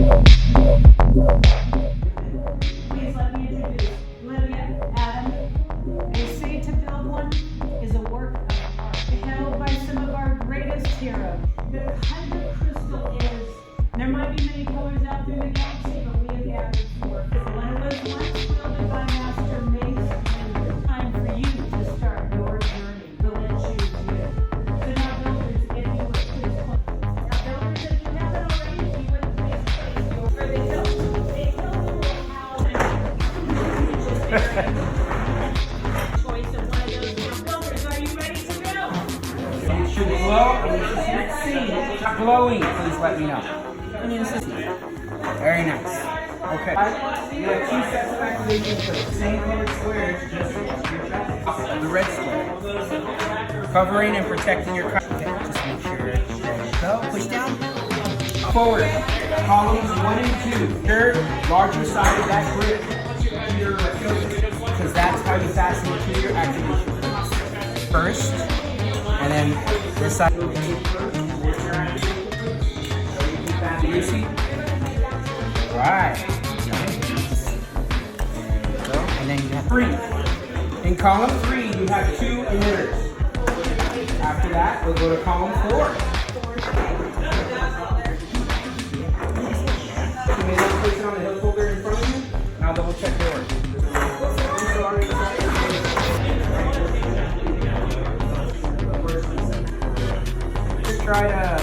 Please let me introduce Lydia, Adam. They say to build one is a work of art, held by some of our greatest heroes. The kind of crystal is, there might be many colors out there in the galaxy, but we have gathered for it. When it was once wielded by Master Mace, it's time for you to start your journey. The Lynch choose you. So now builders, if you would, please point. Now builders, if you haven't already, if you would, please place your where they built. They built the little house and just choice of one of those four builders. Are you ready to build? You should glow and you should see it's glowing. Please let me know. Very nice. Okay. You have two sets of activations for the same colored squares, just the red square. Covering and protecting your car. Okay, just make sure. There you go. Push down. Forward. Columns 1 and 2. Third, larger side of that grip. Because that's how you fasten it to your activation points. First, and then this side. You see? Right. There you go. And then you have 3. In column 3, you have 2 emitters. After that, we'll go to column 4. You may not place it on the hill folder in front of you. And I'll double check yours. Just try to